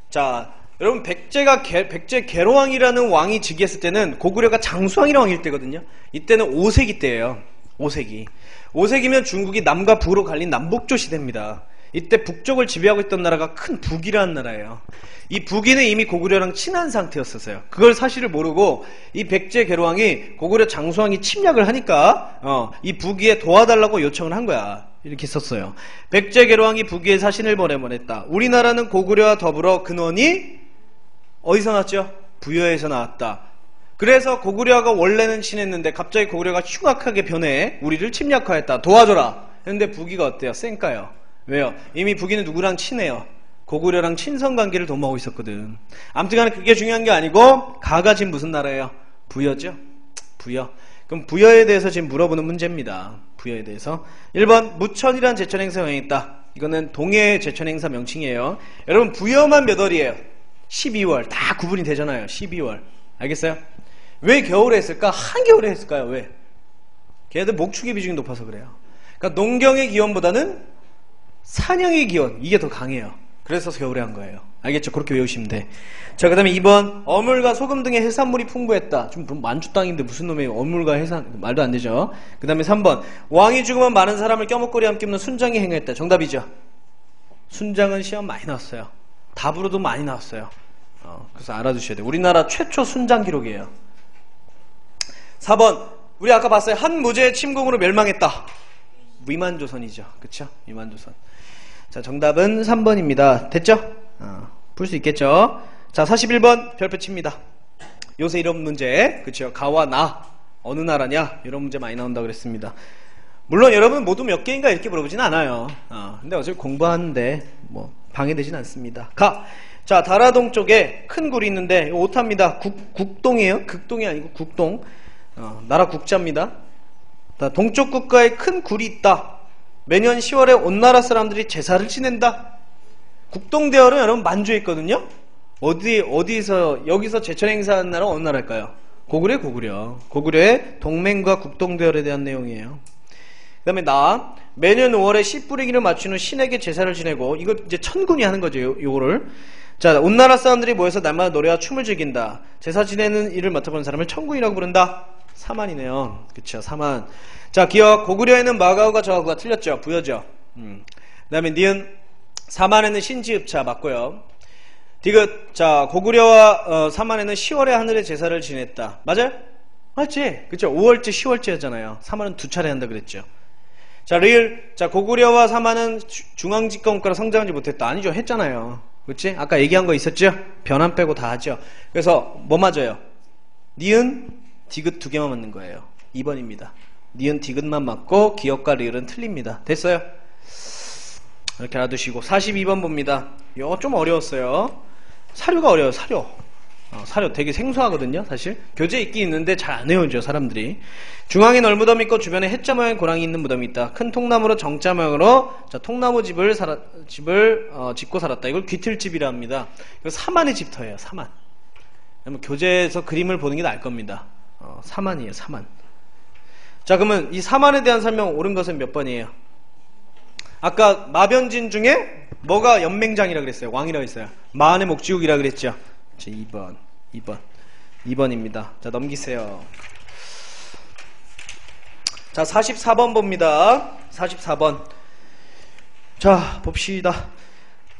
자, 여러분 백제 계로왕이라는 왕이 즉위했을 때는 고구려가 장수왕이라는 왕일 때거든요. 이때는 5세기 때예요. 5세기면 중국이 남과 북으로 갈린 남북조 시대입니다. 이때 북쪽을 지배하고 있던 나라가 큰 북이라는 나라예요. 이 북이는 이미 고구려랑 친한 상태였었어요. 그걸 사실을 모르고 이 백제 계로왕이 고구려 장수왕이 침략을 하니까 이 북이에 도와달라고 요청을 한 거야. 이렇게 썼어요. 백제 계로왕이 북이에 사신을 보내보냈다. 우리나라는 고구려와 더불어 근원이 어디서 났죠? 부여에서 나왔다. 그래서 고구려가 원래는 친했는데 갑자기 고구려가 흉악하게 변해 우리를 침략하였다. 도와줘라. 했는데 부기가 어때요? 쌩까요. 왜요? 이미 부기는 누구랑 친해요? 고구려랑 친선관계를 도모하고 있었거든. 아무튼간에 그게 중요한 게 아니고 가가 지금 무슨 나라예요? 부여죠? 부여. 그럼 부여에 대해서 지금 물어보는 문제입니다. 부여에 대해서. 1번 무천이란 제천행사 명했다. 이거는 동해 제천행사 명칭이에요. 여러분 부여만 몇 월이에요? 12월. 다 구분이 되잖아요. 12월. 알겠어요? 왜 겨울에 했을까? 한겨울에 했을까요? 왜? 걔네들 목축의 비중이 높아서 그래요. 그러니까 농경의 기온보다는 사냥의 기온, 이게 더 강해요. 그래서 겨울에 한 거예요. 알겠죠? 그렇게 외우시면 돼. 자, 그 다음에 2번 어물과 소금 등의 해산물이 풍부했다. 좀 만주 땅인데 무슨 놈의 어물과 해산, 말도 안 되죠. 그 다음에 3번 왕이 죽으면 많은 사람을 껴먹거리 함께 없는 순장이 행했다. 정답이죠. 순장은 시험 많이 나왔어요. 답으로도 많이 나왔어요. 그래서 알아두셔야 돼요. 우리나라 최초 순장 기록이에요. 4번 우리 아까 봤어요. 한 무제의 침공으로 멸망했다. 위만조선이죠. 그쵸? 위만조선. 자, 정답은 3번입니다. 됐죠? 풀 수 있겠죠? 자, 41번 별표 칩니다. 요새 이런 문제, 그쵸? 가와 나, 어느 나라냐? 이런 문제 많이 나온다고 그랬습니다. 물론 여러분 모두 몇 개인가 이렇게 물어보진 않아요. 근데 어차피 공부하는데 뭐 방해되진 않습니다. 가! 자, 다라동 쪽에 큰 굴이 있는데 오타입니다. 국동이에요? 극동이 아니고 국동. 나라 국자입니다. 동쪽 국가에 큰 굴이 있다. 매년 10월에 온 나라 사람들이 제사를 지낸다. 국동대열은 여러분 만주에 있거든요. 어디서 여기서 제천 행사하는 나라 어느 나라일까요? 고구려. 고구려의 동맹과 국동대열에 대한 내용이에요. 그 다음에 매년 5월에 씨 뿌리기를 맞춘 후 신에게 제사를 지내고, 이거 이제 천군이 하는 거죠. 요거를. 자, 온 나라 사람들이 모여서 날마다 노래와 춤을 즐긴다. 제사 지내는 일을 맡아보는 사람을 천군이라고 부른다. 사만이네요. 그쵸, 사만. 자, 기억. 고구려에는 마가우가 저하고가 틀렸죠. 부여죠. 그 다음에 니은. 사만에는 신지읍차 맞고요. 디귿. 자, 고구려와 사만에는 10월에 하늘의 제사를 지냈다. 맞아요? 맞지? 그쵸? 5월째 10월째였잖아요. 사만은 2차례 한다 그랬죠. 자, 리을. 자, 고구려와 사만은 중앙집권국가로 성장하지 못했다. 아니죠. 했잖아요. 그치? 아까 얘기한 거 있었죠? 변환 빼고 다 하죠. 그래서 뭐 맞아요? 니은, 디귿 2개만 맞는 거예요. 2번입니다. 니은, 디귿만 맞고 기억과 리을은 틀립니다. 됐어요? 이렇게 알아두시고 42번 봅니다. 이거 좀 어려웠어요. 사료가 어려워요. 사료 되게 생소하거든요. 사실 교재에 있긴 있는데 잘 안 외워져 사람들이. 중앙에 널무덤이 있고 주변에 해자 모양의 고랑이 있는 무덤이 있다. 큰 통나무로 정자 모양으로, 자, 통나무 집을 짓고 살았다. 이걸 귀틀집이라 합니다. 이거 사만의 집터예요. 사만. 교재에서 그림을 보는 게 나을 겁니다. 사만이에요. 사만. 자, 그러면 이 사만에 대한 설명 옳은 것은 몇 번이에요? 아까 마변진 중에 뭐가 연맹장이라 그랬어요? 왕이라고 했어요. 마한의 목지국이라 그랬죠. 자, 2번입니다. 자, 넘기세요. 자, 44번 봅니다. 44번. 자, 봅시다.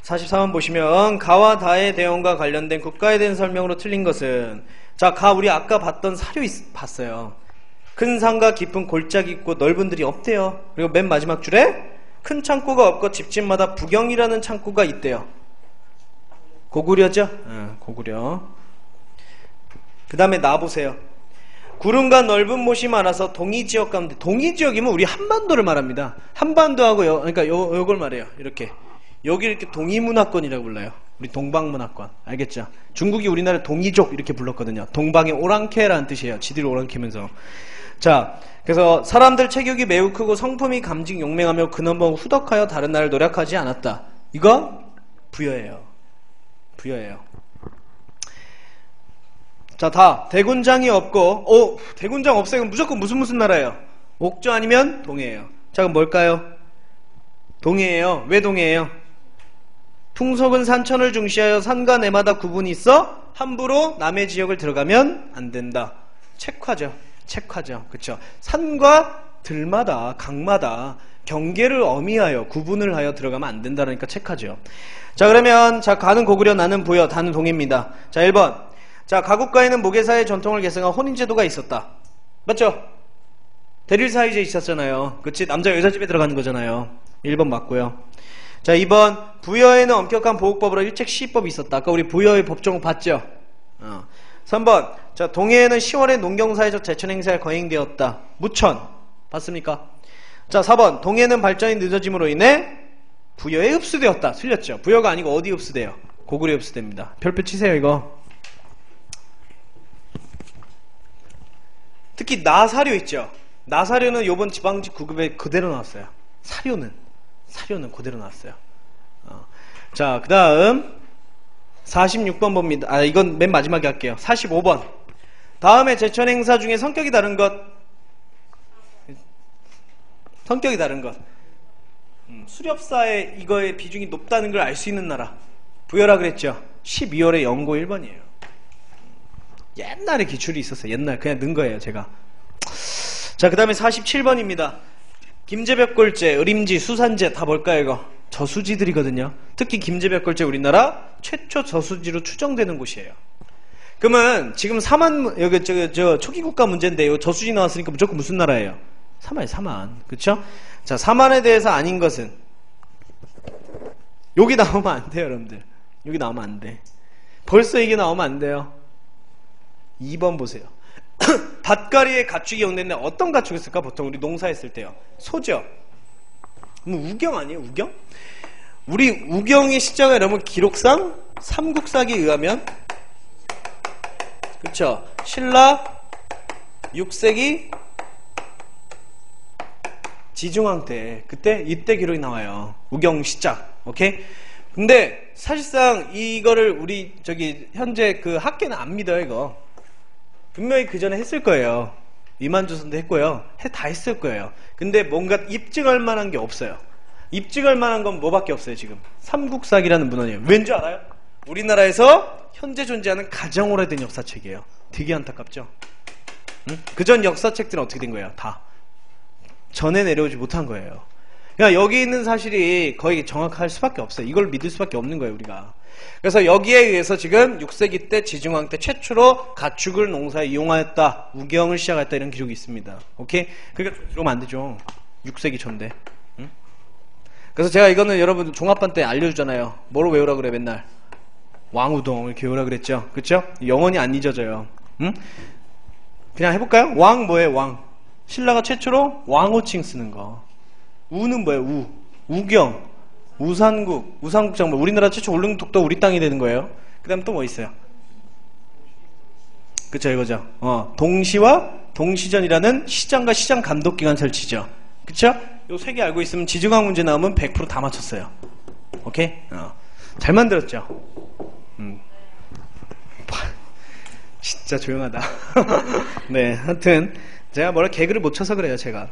44번 보시면 가와 다의 대원과 관련된 국가에 대한 설명으로 틀린 것은, 자, 가 우리 아까 봤던 사료 봤어요. 큰 산과 깊은 골짜기 있고 넓은 들이 없대요. 그리고 맨 마지막 줄에 큰 창고가 없고 집집마다 부경이라는 창고가 있대요. 고구려죠? 고구려. 그 다음에 나 보세요. 구름과 넓은 못이 많아서 동이지역 가운데, 동이지역이면 우리 한반도를 말합니다. 한반도하고 그러니까 요걸 말해요. 이렇게 여기 이렇게 동이문화권이라고 불러요. 우리 동방문화권. 알겠죠? 중국이 우리나라 동이족 이렇게 불렀거든요. 동방의 오랑캐라는 뜻이에요. 지들이 오랑캐면서. 자, 그래서 사람들 체격이 매우 크고 성품이 감직 용맹하며 근엄하고 후덕하여 다른 나라를 노력하지 않았다. 이거 부여예요. 자, 대군장이 없고, 대군장 없어요. 그럼 무조건 무슨 나라예요? 옥조 아니면 동해예요. 자, 그럼 뭘까요? 동해예요. 왜 동해예요? 풍속은 산천을 중시하여 산과 내마다 구분이 있어 함부로 남의 지역을 들어가면 안 된다. 책화죠. 그쵸? 산과 들마다, 강마다 경계를 어미하여, 구분을 하여 들어가면 안 된다니까 책화죠. 자, 그러면, 자, 가는 고구려, 나는 부여, 다는 동해입니다. 자, 1번. 자, 가국가에는 모계사의 전통을 계승한 혼인제도가 있었다. 맞죠? 대릴사유제 있었잖아요. 그치? 남자 여자 집에 들어가는 거잖아요. 1번 맞고요. 자, 2번. 부여에는 엄격한 보호법으로 일책 시법이 있었다. 아까 우리 부여의 법정을 봤죠? 3번. 자, 동해에는 10월에 농경사회적 제천행사가 거행되었다. 무천. 봤습니까? 자, 4번. 동해는 발전이 늦어짐으로 인해 부여에 흡수되었다. 틀렸죠. 부여가 아니고 어디 흡수돼요? 고구려에 흡수됩니다. 별표 치세요, 이거. 특히 나사료 있죠. 나사료는 요번 지방직 9급에 그대로 나왔어요. 사료는 그대로 나왔어요. 자, 그 다음 46번 봅니다. 아, 이건 맨 마지막에 할게요. 45번. 다음에 제천 행사 중에 성격이 다른 것. 수렵사에 이거의 비중이 높다는 걸 알 수 있는 나라. 부여라 그랬죠. 12월에 연고 1번이에요. 옛날에 기출이 있었어요. 옛날 그냥 넣은 거예요, 제가. 자, 그 다음에 47번입니다. 김제벽골제, 의림지, 수산제 다 뭘까요, 이거? 저수지들이거든요. 특히 김제벽골제 우리나라 최초 저수지로 추정되는 곳이에요. 그러면 지금 여기 저 초기국가 문제인데요. 저수지 나왔으니까 무조건 무슨 나라예요? 사만이에요, 사만. 그쵸? 자, 사만에 대해서 아닌 것은 여기 나오면 안 돼요, 여러분들. 여기 나오면 안 돼. 벌써 이게 나오면 안 돼요. 2번 보세요. 밭가리에 가축이 영되는데 어떤 가축이 있을까? 보통 우리 농사했을 때요. 소죠. 우경 아니에요? 우경? 우리 우경의 시작은 여러분 기록상 삼국사기에 의하면 그쵸? 신라 6세기 지중왕 때 이때 기록이 나와요. 우경 시작. 오케이? 근데 사실상 이거를 우리 현재 그 학계는 안 믿어요, 이거. 분명히 그 전에 했을 거예요. 이만조선도 했고요. 다 했을 거예요. 근데 뭔가 입증할 만한 게 없어요. 입증할 만한 건 뭐밖에 없어요, 지금. 삼국사기라는 문헌이에요. 왠지 알아요? 우리나라에서 현재 존재하는 가장 오래된 역사책이에요. 되게 안타깝죠? 응? 그전 역사책들은 어떻게 된 거예요? 다 전해 내려오지 못한 거예요. 그러니까 여기 있는 사실이 거의 정확할 수밖에 없어요. 이걸 믿을 수밖에 없는 거예요, 우리가. 그래서 여기에 의해서 지금 6세기 때 지중왕 때 최초로 가축을 농사에 이용하였다. 우경을 시작했다. 이런 기록이 있습니다. 오케이? 그러니까 그러면 안 되죠. 6세기 전데. 응? 그래서 제가 이거는 여러분 종합반 때 알려주잖아요. 뭐로 외우라 그래 맨날? 왕우동 이렇게 외우라 그랬죠. 그쵸? 영원히 안 잊어져요. 응? 그냥 해볼까요? 왕 뭐예요? 왕. 신라가 최초로 왕호칭 쓰는 거. 우는 뭐예요? 우경, 우산국, 우산국장물. 우리나라 최초 울릉독도 우리 땅이 되는 거예요. 그 다음 또 뭐 있어요? 그쵸, 이거죠. 동시와 동시전이라는 시장과 시장 감독기관 설치죠. 그쵸? 요 세 개 알고 있으면 지중왕 문제 나오면 100% 다 맞췄어요. 오케이? 잘 만들었죠? 진짜 조용하다. 네, 하여튼 제가 개그를 못 쳐서 그래요, 제가.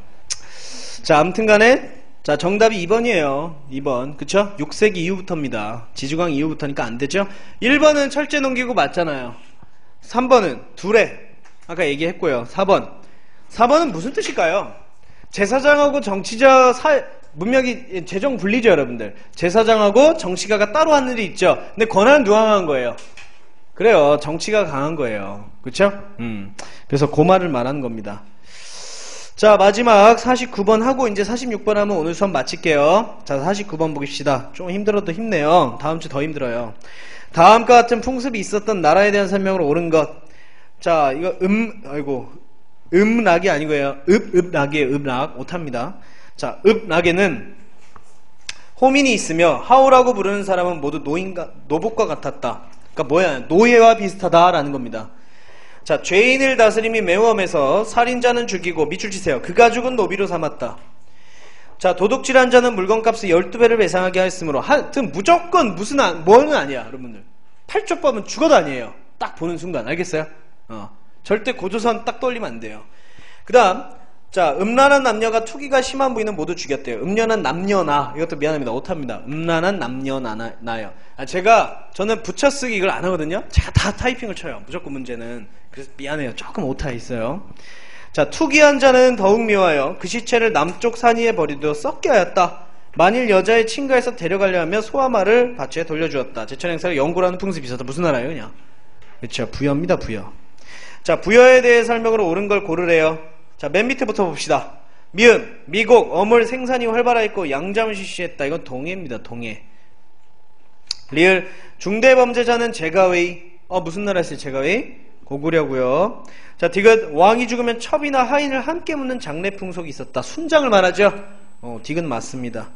자, 아무튼 간에 자, 정답이 2번이에요. 2번. 그쵸? 6세기 이후부터입니다. 지중왕 이후부터니까 안 되죠? 1번은 철제 농기구 맞잖아요. 3번은 두레. 아까 얘기했고요. 4번은 무슨 뜻일까요? 제사장하고 정치자 문명이 재정 분리죠, 여러분들. 제사장하고 정치가가 따로 하는 일이 있죠. 근데 권한은 누가 강한 거예요? 그래요. 정치가 강한 거예요. 그쵸? 그래서 그 말을 말하는 겁니다. 자, 마지막 49번 하고 이제 46번 하면 오늘 수업 마칠게요. 자, 49번 보십시다. 좀 힘들어도 힘내요. 다음 주 더 힘들어요. 다음과 같은 풍습이 있었던 나라에 대한 설명으로 옳은 것. 자, 이거 음락이 아니고요. 읍락이에요. 읍락. 오탑니다. 자, 읍락에는 호민이 있으며 하오라고 부르는 사람은 모두 노복과 같았다. 그러니까 뭐야? 노예와 비슷하다라는 겁니다. 자, 죄인을 다스림이 매우 엄해서 살인자는 죽이고 밑줄 치세요. 그 가죽은 노비로 삼았다. 자, 도둑질한 자는 물건값을 12배를 배상하게 하였으므로 하여튼 무조건 뭐는 아니야, 여러분들. 8조법은 죽어도 아니에요. 딱 보는 순간. 알겠어요? 절대 고조선 딱 떠올리면 안 돼요. 그 다음, 자, 음란한 남녀가 투기가 심한 부인은 모두 죽였대요. 음란한 남녀나, 이것도 미안합니다. 오타입니다. 음란한 남녀나요. 저는 붙여쓰기 이걸 안 하거든요. 제가 다 타이핑을 쳐요. 무조건 문제는. 그래서 미안해요. 조금 오타 있어요. 자, 투기한 자는 더욱 미워하여 그 시체를 남쪽 산위에 버리도록 썩게 하였다. 만일 여자의 친가에서 데려가려 하며 소와 말을 밭에 돌려주었다. 제천 행사를 영구라는 풍습이 있었다. 무슨 나라예요, 그냥? 그렇죠. 부여입니다, 부여. 자, 부여에 대해 설명으로 옳은 걸 고르래요. 자, 맨 밑에부터 봅시다. 미음, 미곡, 어물 생산이 활발하였고 양잠을 실시했다. 이건 동해입니다. 동해. 리을, 중대범죄자는 제가웨이. 무슨 나라였어요? 제가웨이? 고구려고요. 자, 디귿 왕이 죽으면 첩이나 하인을 함께 묻는 장례 풍속이 있었다. 순장을 말하죠. 디귿 맞습니다.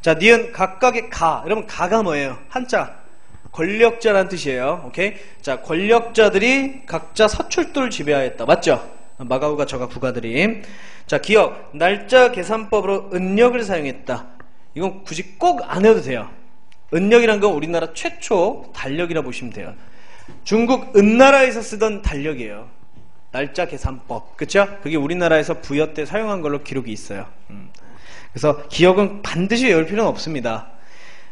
자, 니은 각각의 가. 여러분 가가 뭐예요? 한자 권력자라는 뜻이에요. 오케이? 자, 권력자들이 각자 서출도를 지배하였다. 맞죠? 마가우가 저가 부가들이. 자, 기억 날짜 계산법으로 은력을 사용했다. 이건 굳이 꼭 안 해도 돼요. 은력이란 건 우리나라 최초 달력이라 보시면 돼요. 중국 은나라에서 쓰던 달력이에요. 날짜 계산법. 그쵸? 그게 우리나라에서 부여 때 사용한 걸로 기록이 있어요. 그래서 기억은 반드시 외울 필요는 없습니다.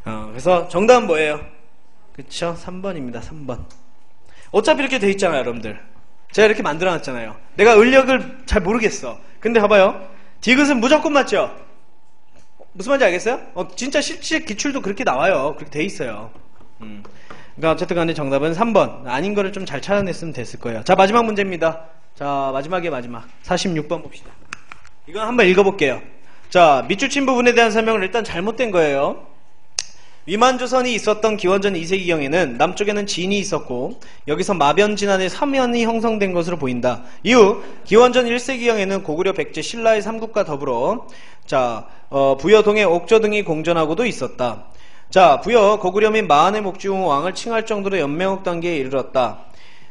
그래서 정답은 뭐예요? 그쵸? 3번입니다. 3번. 어차피 이렇게 돼 있잖아요, 여러분들. 제가 이렇게 만들어 놨잖아요. 내가 은력을 잘 모르겠어. 근데 봐봐요. 디귿은 무조건 맞죠? 무슨 말인지 알겠어요? 진짜 실제 기출도 그렇게 나와요. 그렇게 돼 있어요. 그러니까 어쨌든 간에 정답은 3번. 아닌 거를 좀 잘 찾아냈으면 됐을 거예요. 자, 마지막 문제입니다. 자, 마지막에 마지막. 46번 봅시다. 이건 한번 읽어볼게요. 자, 밑줄 부분에 대한 설명은 일단 잘못된 거예요. 위만조선이 있었던 기원전 2세기경에는 남쪽에는 진이 있었고 여기서 마변진안의 사면이 형성된 것으로 보인다. 이후 기원전 1세기경에는 고구려 백제 신라의 삼국과 더불어 자 부여 동해 옥저 등이 공전하고도 있었다. 자, 부여 고구려 및 마한의 목지웅 왕을 칭할 정도로 연맹국 단계에 이르렀다.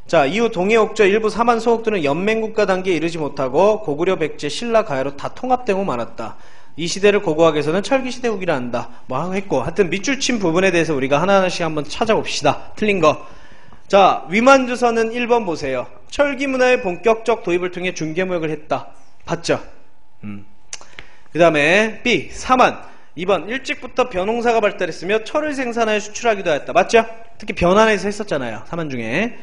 자, 이후 동해 옥저 일부 사만 소국들은 연맹국가 단계에 이르지 못하고 고구려 백제 신라 가야로 다 통합되고 말았다. 이 시대를 고고학에서는 철기시대 후기라 한다. 뭐 하고 했고 하여튼 밑줄 친 부분에 대해서 우리가 하나하나씩 한번 찾아봅시다. 틀린 거. 자, 위만조선은 1번 보세요. 철기 문화의 본격적 도입을 통해 중개무역을 했다. 봤죠? 그 다음에 B. 사만. 2번 일찍부터 벼농사가 발달했으며 철을 생산하여 수출하기도 하였다. 맞죠? 특히 변환에서 했었잖아요. 사만 중에.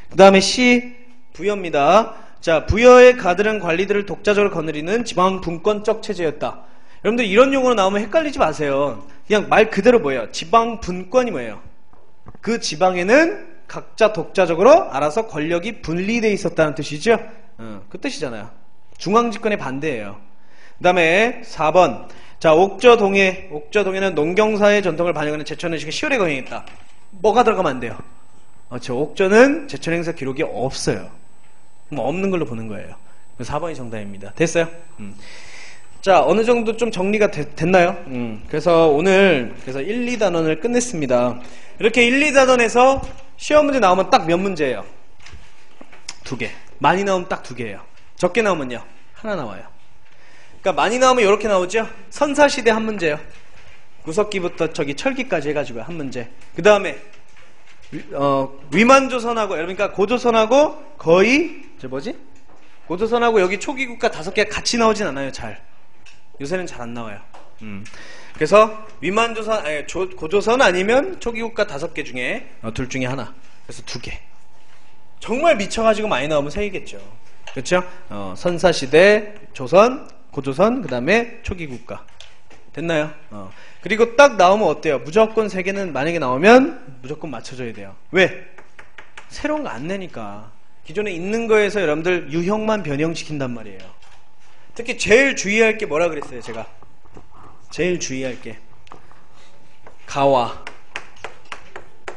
그 다음에 C. 부여입니다. 자, 부여의 가들은 관리들을 독자적으로 거느리는 지방 분권적 체제였다. 여러분들 이런 용어로 나오면 헷갈리지 마세요. 그냥 말 그대로 뭐예요? 지방 분권이 뭐예요? 그 지방에는 각자 독자적으로 알아서 권력이 분리되어 있었다는 뜻이죠? 그 뜻이잖아요. 중앙집권의 반대예요. 그 다음에 4번. 자, 옥저동해는 농경사의 전통을 반영하는 제천의식을 시월에 거행했다. 뭐가 들어가면 안 돼요? 옥저는 제천행사 기록이 없어요. 뭐 없는 걸로 보는 거예요. 4번이 정답입니다. 됐어요? 자, 어느 정도 좀 정리가 됐나요? 그래서 오늘 1, 2단원을 끝냈습니다. 이렇게 1, 2단원에서 시험 문제 나오면 딱 몇 문제예요? 2개. 많이 나오면 딱 2개예요. 적게 나오면요? 하나 나와요. 그러니까 많이 나오면 이렇게 나오죠? 선사시대 한 문제요. 구석기부터 철기까지 해가지고 한 문제. 그 다음에 위만조선하고 그러니까 고조선하고 거의 고조선하고 여기 초기국가 5개 같이 나오진 않아요. 잘. 요새는 잘 안 나와요. 그래서 위만조선 고조선 아니면 초기국가 5개 중에 둘 중에 하나. 그래서 2개. 정말 미쳐가지고 많이 나오면 3개겠죠. 그렇죠? 선사시대, 조선, 고조선, 그 다음에 초기국가. 됐나요? 그리고 딱 나오면 어때요? 무조건 3개는 만약에 나오면 무조건 맞춰줘야 돼요. 왜? 새로운 거 안 내니까. 기존에 있는 거에서 여러분들 유형만 변형시킨단 말이에요. 특히 제일 주의할 게 뭐라 그랬어요, 제가? 제일 주의할 게 가와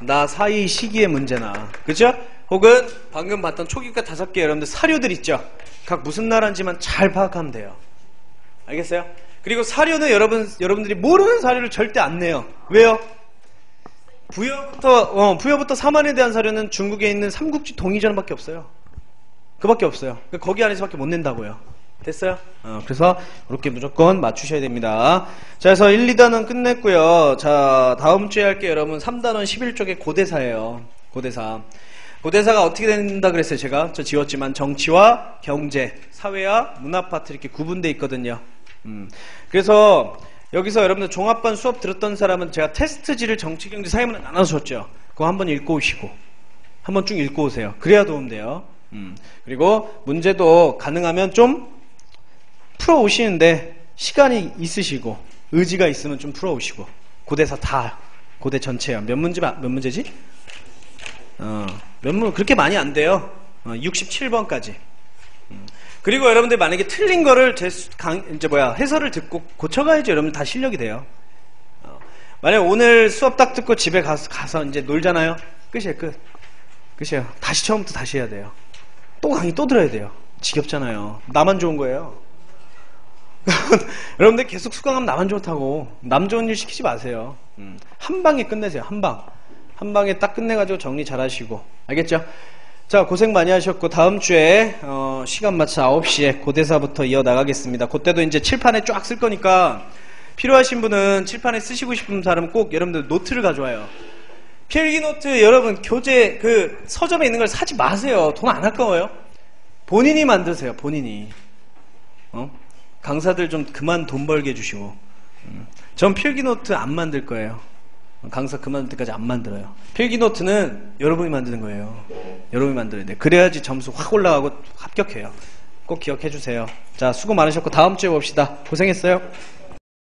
나 사이 시기의 문제나, 그죠? 혹은 방금 봤던 초기국가 5개 여러분들 사료들 있죠? 각 무슨 나라인지만 잘 파악하면 돼요. 알겠어요? 그리고 사료는 여러분들이 모르는 사료를 절대 안 내요. 왜요? 부여부터 사만에 대한 사료는 중국에 있는 삼국지 동의전밖에 없어요. 그밖에 없어요. 거기 안에서밖에 못 낸다고요. 됐어요? 그래서 이렇게 무조건 맞추셔야 됩니다. 자, 그래서 1, 2단원 끝냈고요. 자, 다음 주에 할 게 여러분 3단원 11쪽에 고대사예요. 고대사가 어떻게 된다 그랬어요? 제가 저 지웠지만 정치와 경제, 사회와 문화 파트 이렇게 구분되어 있거든요. 그래서 여기서 여러분들 종합반 수업 들었던 사람은 제가 테스트지를 정치, 경제, 사회문화 나눠서 줬죠. 그거 한번 읽고 오시고 한번 쭉 읽고 오세요. 그래야 도움돼요. 그리고 문제도 가능하면 좀 풀어 오시는데 시간이 있으시고 의지가 있으면 좀 풀어 오시고. 고대사 다 고대 전체요. 몇 문제지? 그렇게 많이 안 돼요. 67번까지. 그리고 여러분들 만약에 틀린 거를 해설을 듣고 고쳐가야지 여러분 다 실력이 돼요. 만약에 오늘 수업 딱 듣고 집에 가서 이제 놀잖아요. 끝이에요, 끝. 끝이에요. 다시 처음부터 다시 해야 돼요. 또 강의 또 들어야 돼요. 지겹잖아요. 나만 좋은 거예요. 여러분들 계속 수강하면 나만 좋다고. 남 좋은 일 시키지 마세요. 한 방에 끝내세요. 한 방. 한 방에 딱 끝내가지고 정리 잘 하시고. 알겠죠? 자, 고생 많이 하셨고, 다음 주에, 시간 맞춰 9시에 고대사부터 이어나가겠습니다. 그때도 이제 칠판에 쫙 쓸 거니까, 필요하신 분은 칠판에 쓰시고 싶은 사람은 꼭 여러분들 노트를 가져와요. 필기노트 여러분, 교재, 서점에 있는 걸 사지 마세요. 돈 안 아까워요? 본인이 만드세요, 본인이. 강사들 좀 그만 돈 벌게 해주시고. 전 필기노트 안 만들 거예요. 강사 그만둘 때까지 안 만들어요. 필기노트는 여러분이 만드는 거예요. 여러분이 만들어야 돼요. 그래야지 점수 확 올라가고 합격해요. 꼭 기억해 주세요. 자, 수고 많으셨고 다음 주에 봅시다. 고생했어요.